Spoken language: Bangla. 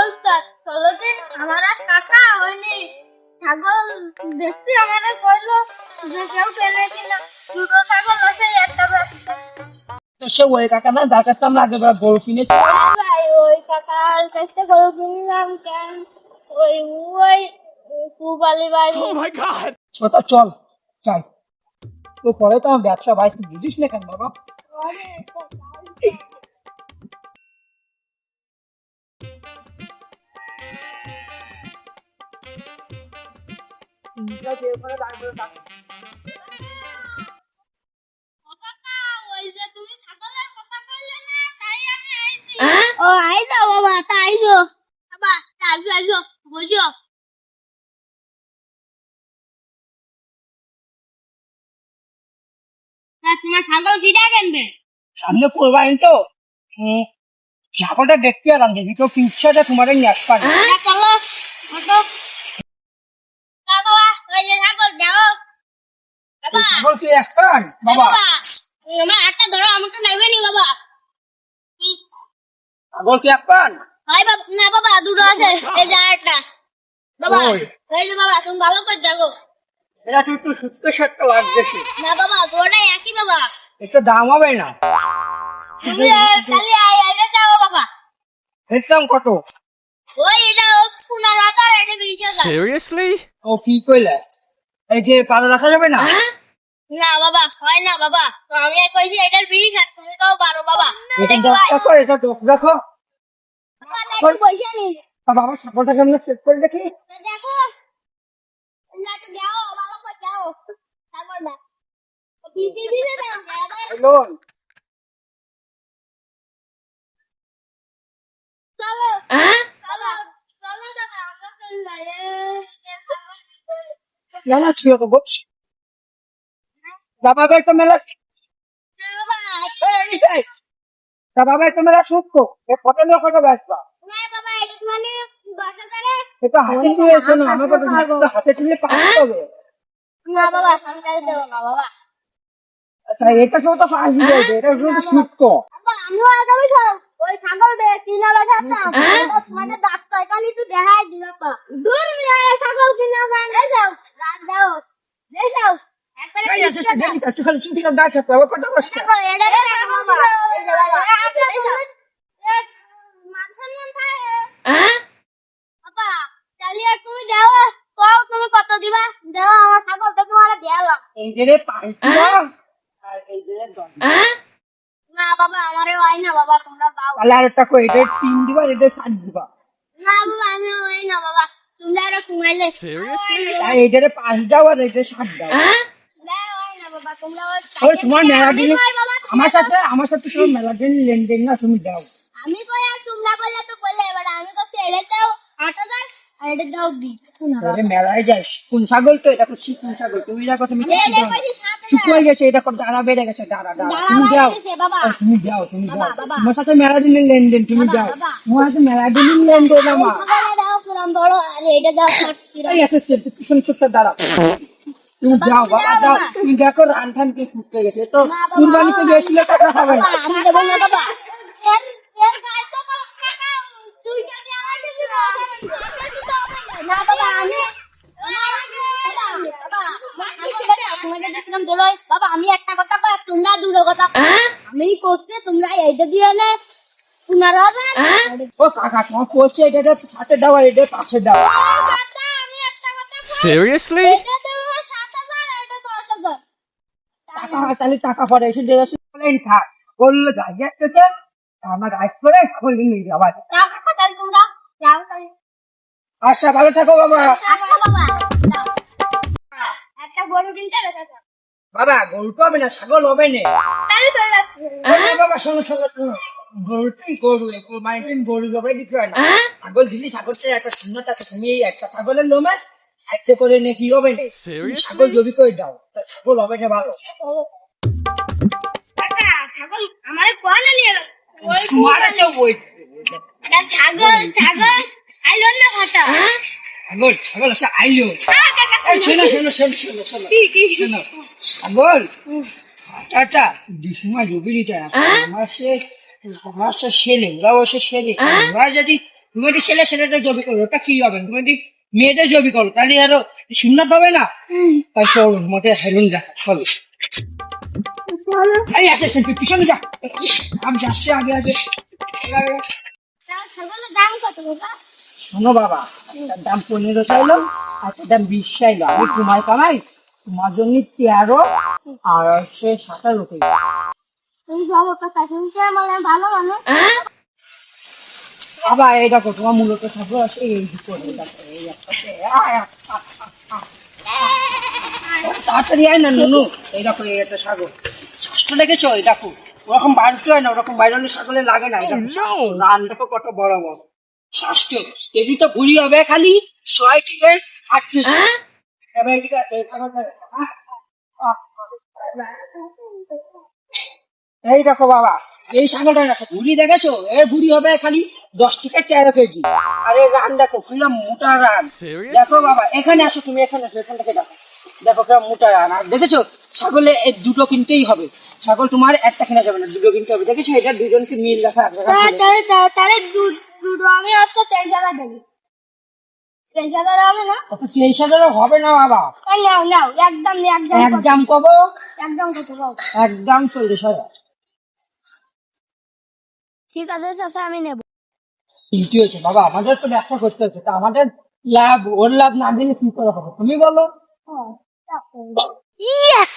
ওস্তাদ চলদিন আমার এক কাকা হয়নি ছাগল দেখছি আমারে কইলো যে কেউ কেনে কিনা দুটো ছাগল আছে একটা ব্যস্ত তো সে ওই কাকা না যার কাছে আমরা আগে গরু কিনেছি। ভাই ওই কাকার কাছে গরু কিনলাম কেন ওই ওই কুবালি বাড়ি ছোট চল চাই তো পরে তো আমার ব্যবসা ভাই বুঝিস না কেন বাবা। ও আইসো বাবা তাইসো বাবা তাইসো আইসো বুঝো তোমার ছাগল কিটা কিনবে সামনে কোরবানি তো ছাগলটা দেখতে আর দেখি তো পিচ্ছাটা তোমার নেট পারে চলো চলো বাবা ওই যে ছাগল যাও বাবা ছাগল কি একটা বাবা আমার একটা ধরো আমাকে নেবে নি বাবা ছাগল কি একটা ভাই বাবা না বাবা দুটো আছে এই যে একটা বাবা এই যে বাবা তুমি ভালো করে দেখো এটা একটু সুস্থ সত্য লাগছে না বাবা ওটাই একই বাবা একটু দাম হবে না তুমি খালি আইলে যাও বাবা এর দাম কত ওই এটা 15,000 এটা 20,000 Seriously? ও কি কইলে এই যে পালা রাখা যাবে না না বাবা হয় না বাবা তো আমি কইছি এটার বিল খাত তুমি তো পারো বাবা এটা দশ টাকা এটা দশ রাখো বাবা একটু পয়সা নি বাবা ছাগলটা কেমন চেক করে দেখি দেখো না তো যাও বাবা কো যাও তারপর না দিদি দিদি না বাবা লোন চলো চলো চলো দাদা আমরা চল যাই না না ছিল তো বস বাবা ভাই তো মেলা বাবা তা বাবা একটা মেলা সুস্থ এ কত লোক কত ব্যস্ত না বাবা এটা মানে 10,000 এটা হাতে নিয়েছে না আমার কত হাতে তুলে পাঁচতে হবে না বাবা সরকার দেবো না বাবা তাই এটা সব তো পাঁচ দিয়ে যাবে এটা শুধু সুস্থ বাবা আমিও আগামী ওই ছাগল কিনা বেচাতাম তোমাকে ডাক্তার এখানে একটু দেখাই দিল তো দূর মিয়া ছাগল কিনা যায় এই যাও রাত দাও এই যাও একবারে এই আছে সেদিন কাছে খালি চুপি সব দাঁড় থাকতে হবে কত কষ্ট দেখো এটা দেখো বাবা এই যে বাবা এই যাও মানসম্মান থাকে বাবা চালিয়ে তুমি দাও কও তুমি কত দিবা দাও আমার ছাগল তো তোমার দেওয়া এই যে রে পাঁচটা আর এই যে দশ না বাবা আমারে হয় না বাবা তোমরা দাও তাহলে আর একটা কই এটা তিন দিবা এটা সাত দিবা না বাবা আমি হয় না বাবা তোমরা আরো ঘুমাইলে Seriously? তাই এইটারে পাঁচ দাও আর এটা সাত দাও না হয় না বাবা তোমরা ওই তোমার মেলা দিন আমার সাথে তোমার মেলা দিন লেনদেন না তুমি দাও আমি কই আর তোমরা বললে তো বললে এবার আমি তো ছেড়ে দাও 8,000 আর এটা দাও 20 আরে মেলায় যাস কোন ছাগল তো এটা তো কোন ছাগল তুমি দেখো তুমি এই দেখো 7,000 শুকিয়ে গেছে এটা কত দাঁড়া বেড়ে গেছে দাঁড়া তুমি দাও বাবা তুমি দাও তুমি দাও বাবা। তোমার সাথে মেলা দিনের লেনদেন তুমি দাও বাবা। তোমার সাথে মেলা দিনের লেনদেন আমার ছাগলটা দাও কিরম বড় আর এটা দাও 60 এই আছে সে পিছন চুপটা দাঁড়া তুমি দাও বাবা দাও তুমি দেখো রান ঠান কি শুকিয়ে গেছে তো কুরবানিতে গিয়েছিল টাকা খাবে না আমি দেব না বাবা এর গায় তো কাকা দুইটা দিয়ে আমার দিতে না বাবা আমি বাবা আমি একটা কথা কই তোমরা দুটো কথা আমি করতে তোমরা এইটা দিয়ে না 15,000 ও কাকা তোমার করছে এটা হাতে দাও আর এটা পাশে দাও আমি একটা কথা Seriously? এটা দেবো 7,000 এটা 10,000 টাকা তাহলে টাকা পরে এসে দেড়শো বলেন থাক বললো যাই যাচ্ছে আমার রাইট করে খুলে নিয়ে যাওয়া টাকা কথা তোমরা যাও তাই আচ্ছা ভালো থাকো বাবা আচ্ছা বাবা দাও একটা গরু কিনতে হবে বাবা গরু তো হবে না ছাগল হবে না তাহলে তো বাবা শোনো শোনো শোনো গরু তুই গরু মাইটিন গরু জবে দিতে হয় না ছাগল দিলি ছাগলটা একটা সুন্দর আছে তুমি এই একটা ছাগলের লোমে সাইডে করে নে কি হবে না Seriously? ছাগল জবি করে দাও তা ছাগল হবে না ভালো কাকা ছাগল আমার কোয়ানা নিয়ে গেল ওই তোমার আছে ওই ছাগল আইলো না ফাটা ছাগল ছাগল আছে আইলো এই শোনো শোনো শোনো শোনো শোনো শোনো ছাগল আচ্ছা ডিসমা জবি দিতে আমার সে ছেলে ওরা সে ছেলে ওরা যদি তুমি যদি ছেলেটা জবি করো ওটা কি হবে, তুমি যদি মেয়েদের জবি করো তাহলে আরো সুন্দর পাবে না। তাই চল মতে হেলুন যা চলো। এই আসে তুই পিছনে যা, আমি যাচ্ছি আগে আগে। ছাগলের দাম কত বাবা? শোনো বাবা, একটার দাম 15 চাইলো, একটা দাম 20 চাইলো। আমি তোমায় কামাই, তোমার জন্য 13 আর সে 17 কেজি। তুমি বাবা কথা শুনছে মানে ভালো মানুষ। বাবা এই দেখো তোমার মূলত থাকবে এই দুটো, এই দেখো এই একটা, তাড়াতাড়ি আয় না নুনু। এই দেখো এই একটা ছাগল, শ্বাসটা দেখেছো? এই দেখো ওরকম বাড়ছে হয় না, ওরকম বাইরে হলে ছাগলের লাগে না। রান দেখো কত বড় বড় শ্বাসকে, কেজি তো ভুড়ি হবে খালি 6 থেকে 8 কেজি। এবার এটা এই ছাগলটা, এই দেখো বাবা এই ছাগলটা দেখো, ভুড়ি দেখেছো? এর ভুড়ি হবে খালি 10 থেকে 13 কেজি। আর এর রান দেখো খুললাম মোটা রান। দেখো বাবা এখানে আসো, তুমি এখানে আসো, এখান থেকে দেখো, দেখো কেমন মোটা রান। আর দেখেছো ছাগলে এই দুটো কিনতেই হবে, ছাগল তোমার একটা কেনা যাবে না, দুটো কিনতে হবে। দেখেছো এটা দুজনকে মিল রাখা আছে। তাহলে দুটো আমি আজকে 23,000 দেবো। 23,000 হবে না? 23,000 হবে না বাবা। নাও নাও একদম একদম কব, একদম কত পাও? একদম 40,000। ঠিক আছে চাচা আমি নেব। কি হয়েছে বাবা, আমাদের তো ব্যবসা করতে হচ্ছে, তা আমাদের লাভ ওর লাভ না দিলে কি করে হবে তুমি বলো? ইয়েস।